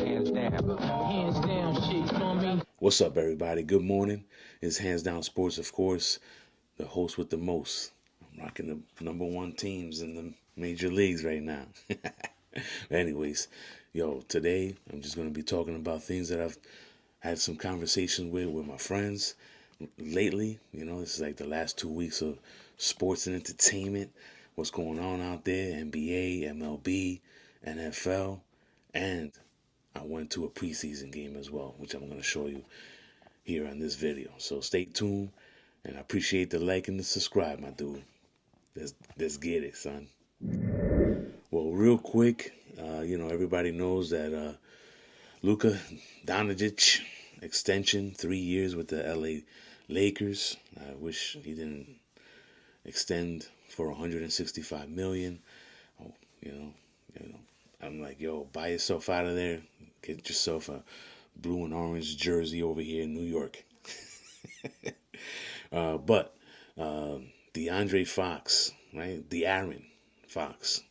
hands down. Hands down shit, you know what I mean? What's up, everybody? Good morning. It's Hands Down Sports, of course, the host with the most. I'm rocking the number one teams in the major leagues right now. Anyways, today I'm just going to be talking about things that I've had some conversations with my friends lately. This is like the last 2 weeks of sports and entertainment. What's going on out there, NBA, MLB, NFL, and I went to a preseason game as well, which I'm going to show you here on this video. So stay tuned, and I appreciate the like and the subscribe, my dude. Let's get it, son. Well, real quick, everybody knows that Luka Doncic extension, 3 years with the LA Lakers. I wish he didn't extend for 165 million. Oh, I'm like, buy yourself out of there. Get yourself a blue and orange jersey over here in New York. But DeAndre Fox, right? De'Aaron Fox,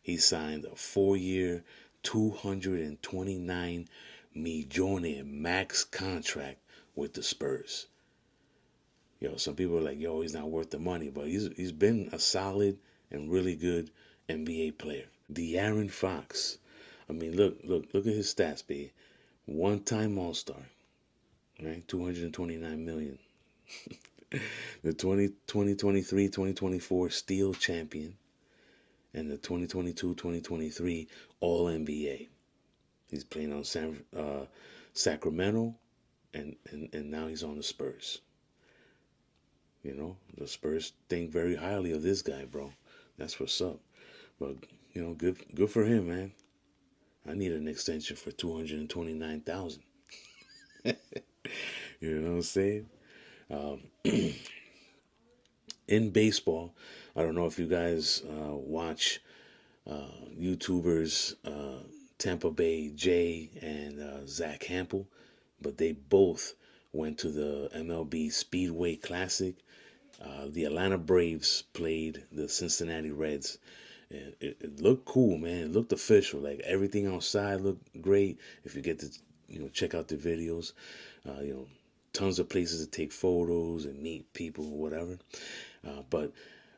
he signed a 4-year, $229 million max contract with the Spurs. Some people are like, he's not worth the money, but he's been a solid and really good NBA player. De'Aaron Fox, I mean, look at his stats, babe. One-time All-Star, right? 229 million. The 2023-2024 Steel Champion, and the 2022-2023 All-NBA. He's playing on Sacramento, and now he's on the Spurs. The Spurs think very highly of this guy, bro. That's what's up. But good for him, man. I need an extension for 229,000. You know what I'm saying? In baseball, I don't know if you guys watch YouTubers Tampa Bay Jay and Zach Hampel, but they both went to the MLB Speedway Classic. The Atlanta Braves played the Cincinnati Reds. It looked cool, man. It looked official. Like everything outside looked great. If you get to, check out the videos, tons of places to take photos and meet people or whatever. But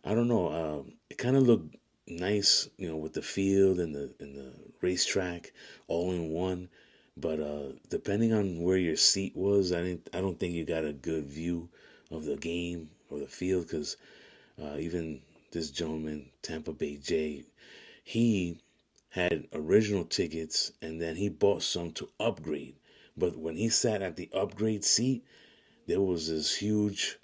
I don't know. It kind of looked nice, with the field and the racetrack all in one. But depending on where your seat was, I don't think you got a good view of the game or the field, because even this gentleman, Tampa Bay Jay, he had original tickets and then he bought some to upgrade. But when he sat at the upgrade seat, there was this huge,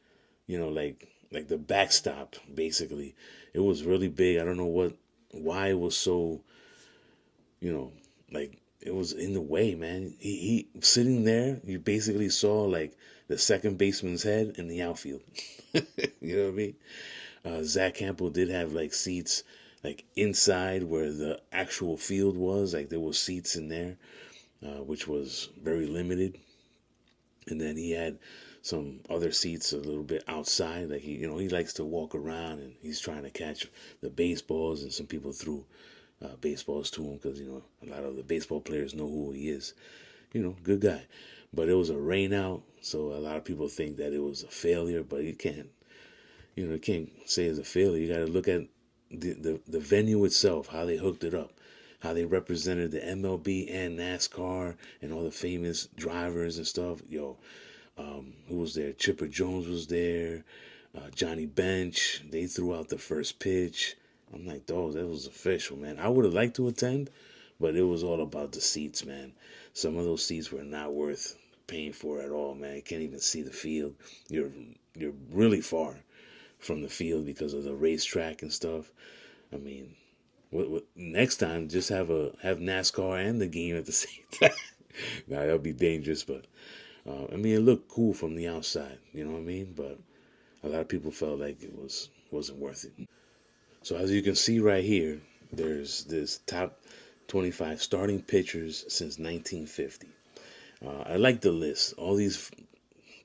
like the backstop, basically. It was really big. I don't know why it was so, like it was in the way, man. He sitting there, you basically saw like the second baseman's head in the outfield. You know what I mean? Zach Campbell did have like seats like inside where the actual field was. Like there was seats in there, which was very limited. And then he had some other seats a little bit outside. Like he likes to walk around and he's trying to catch the baseballs, and some people threw baseballs to him because, a lot of the baseball players know who he is. Good guy. But it was a rain out, so a lot of people think that it was a failure, but you can't say it's a failure. You got to look at the venue itself, how they hooked it up, how they represented the MLB and NASCAR and all the famous drivers and stuff. Who was there? Chipper Jones was there. Johnny Bench. They threw out the first pitch. I'm like, dog, that was official, man. I would have liked to attend, but it was all about the seats, man. Some of those seats were not worth paying for at all, man. You can't even see the field. You're really far from the field because of the racetrack and stuff. I mean, what next time just have NASCAR and the game at the same time. Now that'll be dangerous, but it looked cool from the outside, you know what I mean? But a lot of people felt like it wasn't worth it. So as you can see right here, there's this top 25 starting pitchers since 1950. I like the list. All these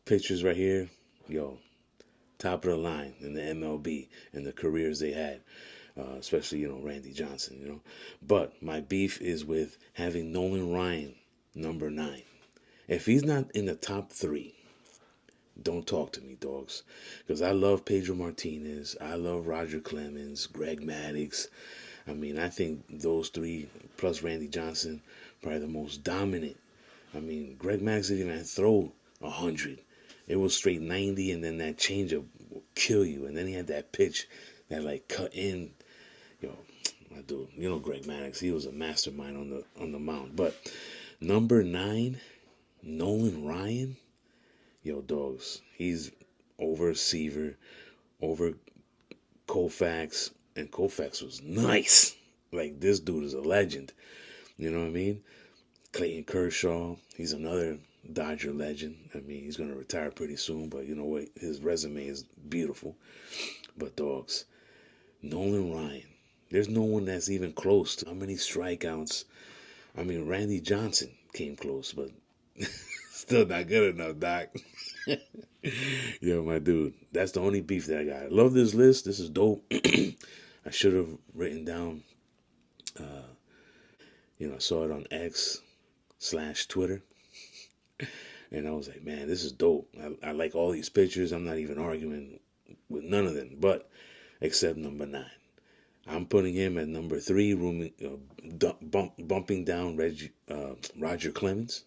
pitchers right here, top of the line in the MLB and the careers they had, especially, Randy Johnson, But my beef is with having Nolan Ryan number 9. If he's not in the top 3, don't talk to me, dogs. Because I love Pedro Martinez. I love Roger Clemens, Greg Maddux. I mean, I think those three, plus Randy Johnson, probably the most dominant. I mean, Greg Maddux didn't even throw 100. It was straight 90, and then that changeup will kill you. And then he had that pitch that, like, cut in. Yo, my dude, you know Greg Maddux. He was a mastermind on the mound. But number 9, Nolan Ryan. Yo, dogs, he's over Seaver, over Koufax, and Koufax was nice. Like, this dude is a legend. You know what I mean? Clayton Kershaw, he's another Dodger legend. I mean, he's going to retire pretty soon, but you know what? His resume is beautiful. But, dogs, Nolan Ryan, there's no one that's even close to how many strikeouts. I mean, Randy Johnson came close, but still not good enough, Doc. Yo, my dude, that's the only beef that I got. I love this list. This is dope. I should have written down, I saw it on X/Twitter. And I was like, man, this is dope. I like all these pictures. I'm not even arguing with none of them, but except number 9. I'm putting him at number 3, bumping down Roger Clemens.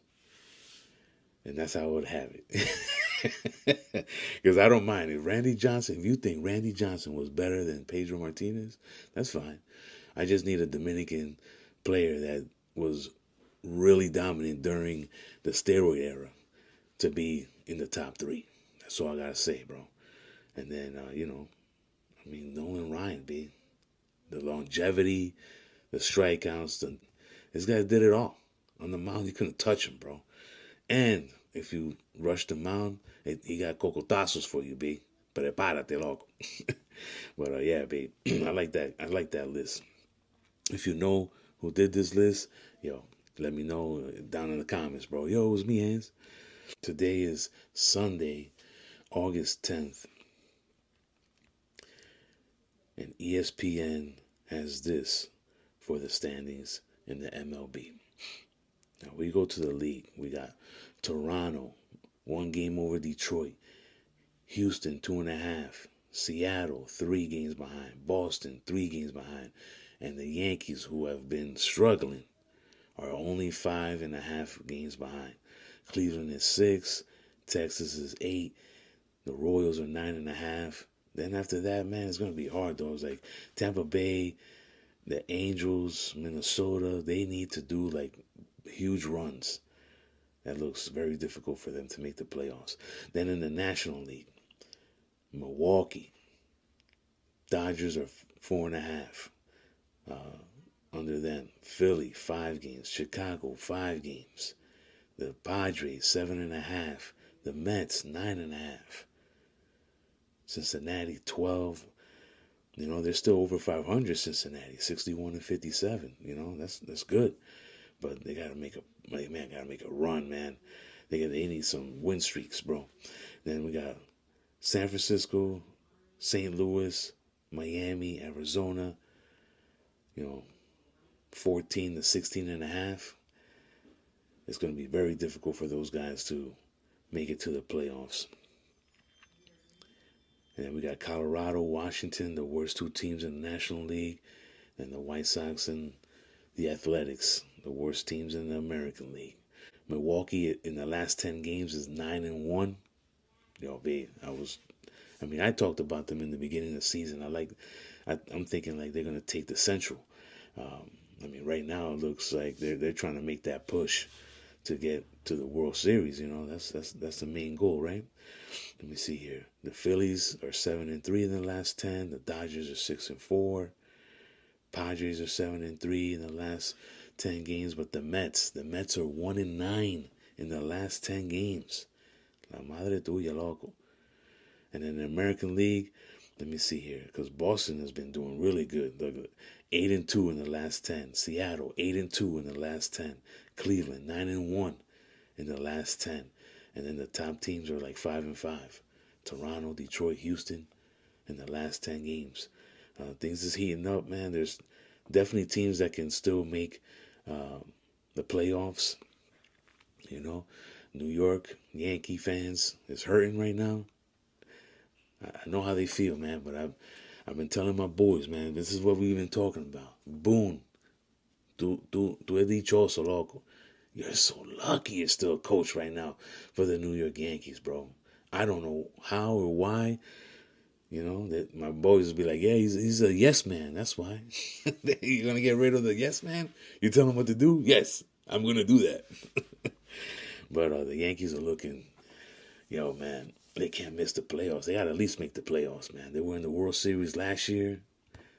And that's how I would have it. Because I don't mind. If you think Randy Johnson was better than Pedro Martinez, that's fine. I just need a Dominican player that was really dominant during the steroid era to be in the top 3. That's all I got to say, bro. And then, Nolan Ryan, B. The longevity, the strikeouts, this guy did it all. On the mound, you couldn't touch him, bro. And if you rush the mound, he got cocotazos for you, B. Prepárate, loco. But yeah, B. I like that. I like that list. If you know who did this list, yo, let me know down in the comments, bro. Yo, it was me, Hans. Today is Sunday, August 10th. And ESPN has this for the standings in the MLB. Now we go to the league. We got Toronto, 1 game over Detroit. Houston, 2.5. Seattle, 3 games behind. Boston, 3 games behind. And the Yankees, who have been struggling, are only 5.5 games behind. Cleveland is 6. Texas is 8. The Royals are 9.5. Then after that, man, it's going to be hard, though. It's like Tampa Bay, the Angels, Minnesota, they need to do like huge runs. That looks very difficult for them to make the playoffs. Then in the National League, Milwaukee, Dodgers are 4.5. Under them, Philly, 5 games. Chicago, 5 games. The Padres, 7.5. The Mets, 9.5. Cincinnati, 12. They're still over 500. Cincinnati, 61-57. That's good, but they gotta make a run, man. They need some win streaks, bro. Then we got San Francisco, St. Louis, Miami, Arizona. 14-16.5. It's gonna be very difficult for those guys to make it to the playoffs. And then we got Colorado, Washington, the worst 2 teams in the National League. And the White Sox and the Athletics, the worst teams in the American League. Milwaukee in the last 10 games is 9-1. Yo, babe, I talked about them in the beginning of the season. I'm thinking like they're gonna take the Central. Right now it looks like they're trying to make that push to get to the World Series. That's the main goal, right? Let me see here. The Phillies are 7-3 in the last 10. The Dodgers are 6-4. Padres are 7-3 in the last 10 games. But the Mets are 1-9 in the last 10 games. La madre tuya, loco. And in the American League, let me see here, because Boston has been doing really good. 8-2 in the last 10. Seattle, 8-2 in the last 10. Cleveland, 9-1 in the last 10. And then the top teams are like 5-5. Toronto, Detroit, Houston in the last 10 games. Things is heating up, man. There's definitely teams that can still make the playoffs. You know, New York Yankee fans is hurting right now. I know how they feel, man, but I've been telling my boys, man, this is what we've been talking about. Boone, tú es dichoso, loco. You're so lucky you're still a coach right now for the New York Yankees, bro. I don't know how or why. You know, that my boys will be like, yeah, he's a yes man. That's why. You're going to get rid of the yes man? You tell him what to do? Yes, I'm going to do that. But the Yankees are looking, yo, man, they can't miss the playoffs. They got to at least make the playoffs, man. They were in the World Series last year.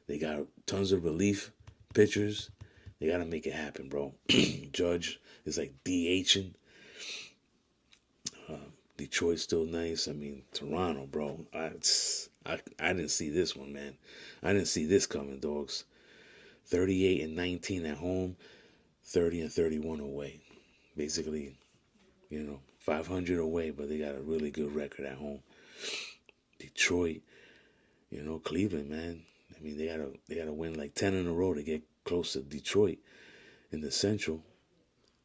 They got tons of relief pitchers. They got to make it happen, bro. Judge is like DHing. Detroit's still nice. I mean, Toronto, bro. I didn't see this one, man. I didn't see this coming, dogs. 38-19 at home, 30-31 away. Basically, 500 away, but they got a really good record at home. Detroit, Cleveland, man. I mean, they gotta win like 10 in a row to get close to Detroit in the Central,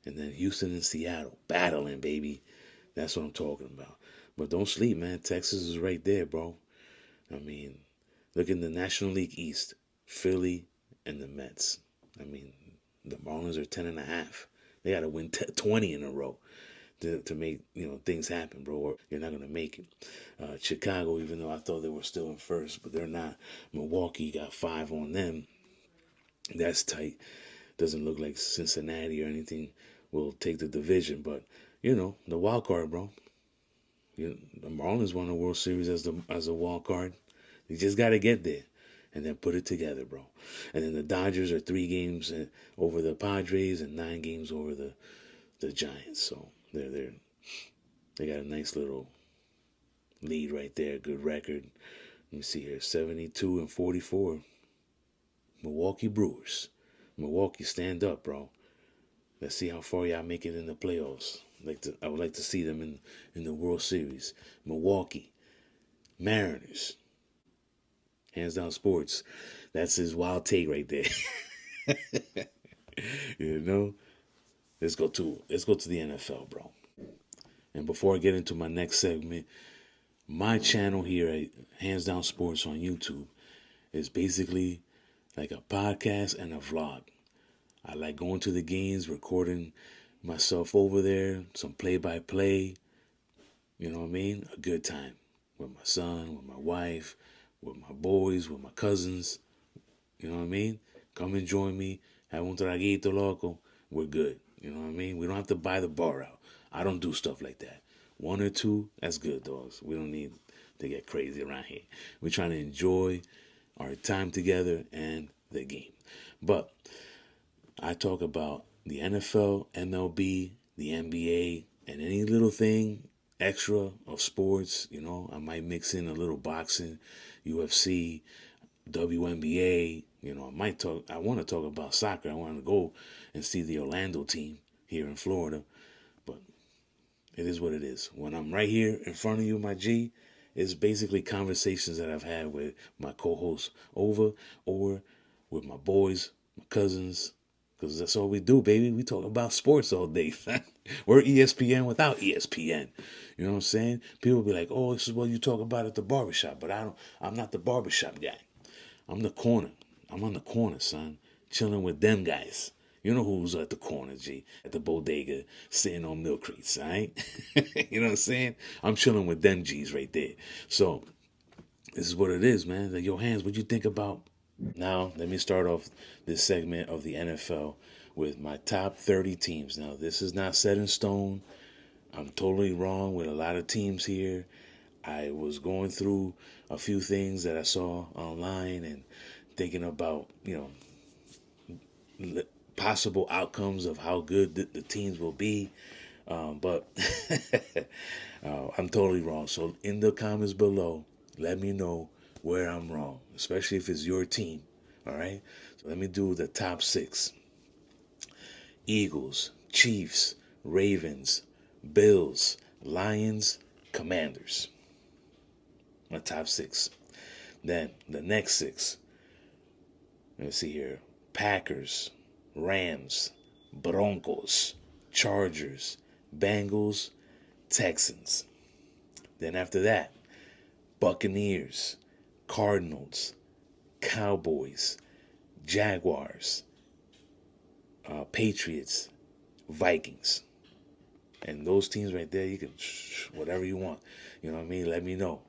and then Houston and Seattle battling, baby. That's what I'm talking about. But don't sleep, man. Texas is right there, bro. I mean, look in the National League East, Philly and the Mets. I mean, the Marlins are 10.5. They got to win 20 in a row to make things happen, bro. Or you're not gonna make it. Chicago, even though I thought they were still in first, but they're not. Milwaukee got 5 on them. That's tight. Doesn't look like Cincinnati or anything will take the division, but the wild card, bro. The Marlins won the World Series as a wild card. You just got to get there and then put it together, bro. And then the Dodgers are 3 games over the Padres and 9 games over the Giants. So they got a nice little lead right there. Good record. Let me see here, 72-44. Milwaukee Brewers. Milwaukee, stand up, bro. Let's see how far y'all make it in the playoffs. I would like to see them in the World Series. Milwaukee, Mariners, Hands Down Sports. That's his wild take right there. Let's go to the NFL, bro. And before I get into my next segment, my channel here at Hands Down Sports on YouTube is basically like a podcast and a vlog. I like going to the games, recording myself over there, some play-by-play, you know what I mean? A good time with my son, with my wife, with my boys, with my cousins, you know what I mean? Come and join me, have un traguito, loco, we're good, you know what I mean? We don't have to buy the bar out. I don't do stuff like that. 1 or 2, that's good, dogs. We don't need to get crazy around here. We're trying to enjoy our time together and the game. But I talk about the NFL, MLB, the NBA, and any little thing extra of sports. I might mix in a little boxing, UFC, WNBA. I want to talk about soccer. I want to go and see the Orlando team here in Florida. But it is what it is. When I'm right here in front of you, my G, it's basically conversations that I've had with my co-hosts over or with my boys, my cousins, because that's all we do, baby. We talk about sports all day. We're ESPN without ESPN. You know what I'm saying? People be like, oh, this is what you talk about at the barbershop. But I'm not the barbershop guy. I'm the corner. I'm on the corner, son. Chilling with them guys. You know who's at the corner, G. At the bodega, sitting on milk crates, all right? You know what I'm saying? I'm chilling with them G's right there. So, this is what it is, man. Like, yo, Hands, what you think about? Now, let me start off this segment of the NFL with my top 30 teams. Now, this is not set in stone. I'm totally wrong with a lot of teams here. I was going through a few things that I saw online and thinking about, possible outcomes of how good the teams will be. But I'm totally wrong. So in the comments below, let me know where I'm wrong, especially if it's your team. All right. So let me do the top 6. Eagles, Chiefs, Ravens, Bills, Lions, Commanders. My top 6. Then the next 6. Let's see here. Packers, Rams, Broncos, Chargers, Bengals, Texans. Then after that, Buccaneers, Cardinals, Cowboys, Jaguars, Patriots, Vikings. And those teams right there, you can whatever you want. You know what I mean? Let me know.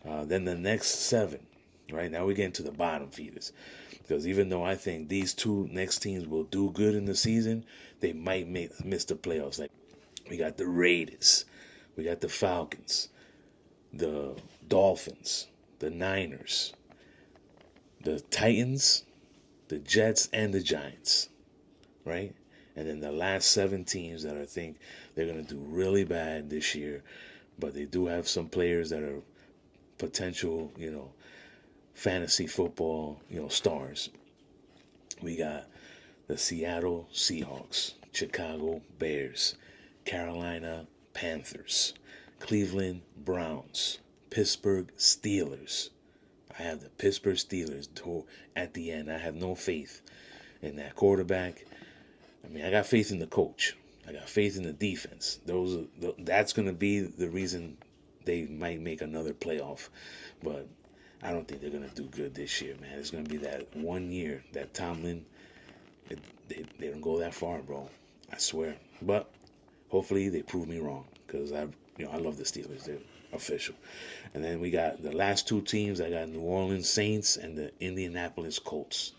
Then the next seven, right? Now we get into the bottom feeders. Because even though I think these two next teams will do good in the season, they might miss the playoffs. Like we got the Raiders, we got the Falcons, the Dolphins, the Niners, the Titans, the Jets, and the Giants, right? And then the last seven teams that I think they're going to do really bad this year, but they do have some players that are potential, fantasy football, stars. We got the Seattle Seahawks, Chicago Bears, Carolina Panthers, Cleveland Browns, Pittsburgh Steelers. I have the Pittsburgh Steelers at the end. I have no faith in that quarterback. I mean, I got faith in the coach. I got faith in the defense. That's going to be the reason they might make another playoff. But I don't think they're going to do good this year, man. It's going to be that 1 year that Tomlin, they don't go that far, bro. I swear. But hopefully they prove me wrong because I love the Steelers. They're official. And then we got the last two teams. I got New Orleans Saints and the Indianapolis Colts.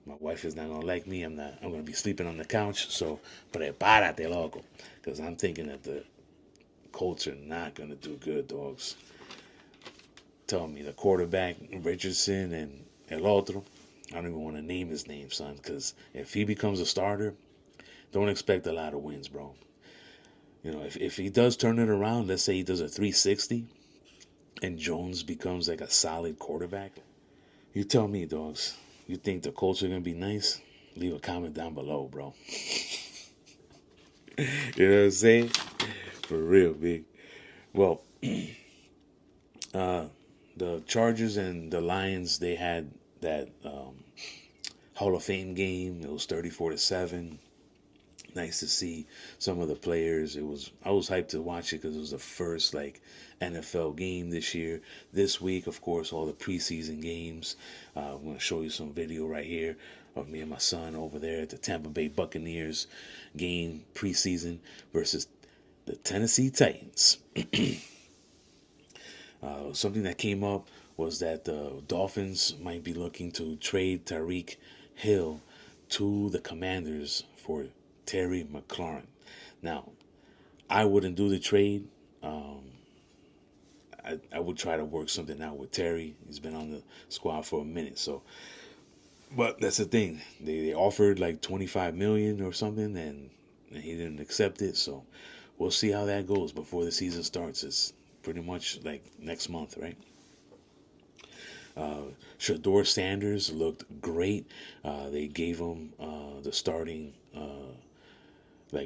My wife is not gonna like me. I'm gonna be sleeping on the couch. So, prepárate, loco, because I'm thinking that the Colts are not gonna do good, dogs. Tell me the quarterback Richardson and El Otro. I don't even want to name his name, son, because if he becomes a starter, don't expect a lot of wins, bro. If he does turn it around, let's say he does a 360, and Jones becomes like a solid quarterback. You tell me, dogs. You think the Colts are gonna be nice? Leave a comment down below, bro. You know what I'm saying? For real, big. Well, the Chargers and the Lions, they had that Hall of Fame game. It was 34-7. Nice to see some of the players. I was hyped to watch it because it was the first NFL game this year. This week, of course, all the preseason games. I'm going to show you some video right here of me and my son over there at the Tampa Bay Buccaneers game preseason versus the Tennessee Titans. Something that came up was that the Dolphins might be looking to trade Tyreek Hill to the Commanders for Terry McLaurin. Now, I wouldn't do the trade. I would try to work something out with Terry. He's been on the squad for a minute, so. But that's the thing. They offered like 25 million or something, and he didn't accept it. So we'll see how that goes before the season starts. It's pretty much like next month, right? Shador Sanders looked great. They gave him the starting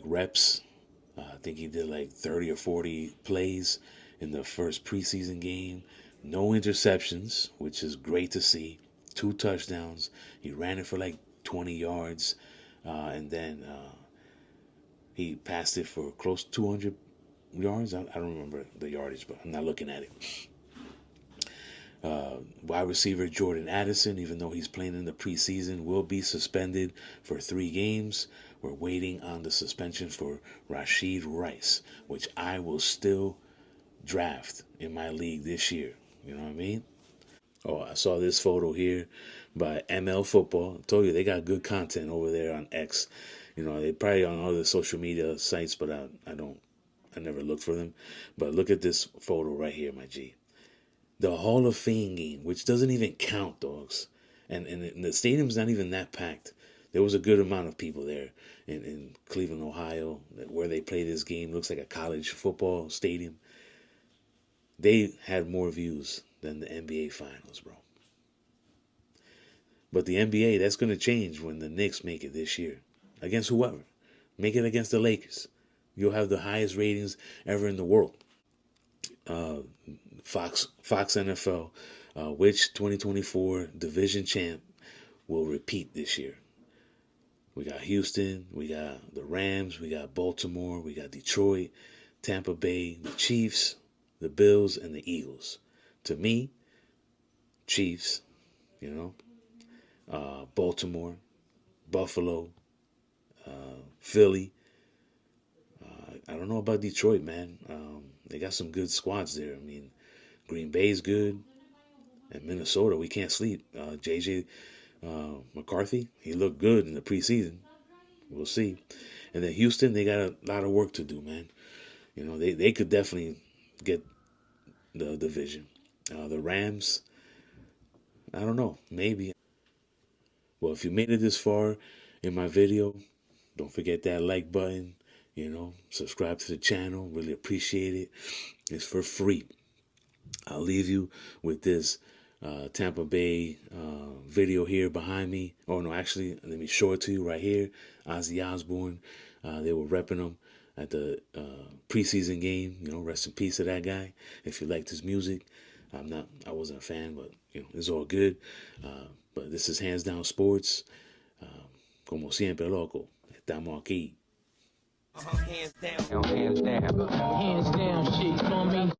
reps. I think he did like 30 or 40 plays in the first preseason game. No interceptions, which is great to see. 2 touchdowns. He ran it for like 20 yards. And then he passed it for close to 200 yards. I don't remember the yardage, but I'm not looking at it. Wide receiver Jordan Addison, even though he's playing in the preseason, will be suspended for 3 games. We're waiting on the suspension for Rashid Rice, which I will still draft in my league this year. You know what I mean? Oh, I saw this photo here by ML Football. I told you they got good content over there on X. They probably on other social media sites, but I never look for them. But look at this photo right here, my G. The Hall of Fame game, which doesn't even count, dogs. And the stadium's not even that packed. There was a good amount of people there in Cleveland, Ohio, where they play this game. Looks like a college football stadium. They had more views than the NBA Finals, bro. But the NBA, that's going to change when the Knicks make it this year. Against whoever. Make it against the Lakers. You'll have the highest ratings ever in the world. Fox NFL, which 2024 division champ will repeat this year. We got Houston, we got the Rams, we got Baltimore, we got Detroit, Tampa Bay, the Chiefs, the Bills, and the Eagles. To me, Chiefs, you know, Baltimore, Buffalo, Philly. I don't know about Detroit, man. They got some good squads there. I mean, Green Bay's good, and Minnesota, we can't sleep. JJ McCarthy, he looked good in the preseason. We'll see. And then Houston, they got a lot of work to do, man. You know, they could definitely get the division. The Rams, I don't know, maybe. Well, if you made it this far in my video, don't forget that like button. You know, subscribe to the channel. Really appreciate it. It's for free. I'll leave you with this Tampa Bay video here behind me. Oh no, actually, let me show it to you right here. Ozzy Osbourne. They were repping him at the preseason game. You know, rest in peace to that guy. If you liked his music, I wasn't a fan, but you know, it's all good. But this is Hands Down Sports. Como siempre, loco. Estamos aquí. Hands down. Hands down. Hands down, shit, you know what I mean?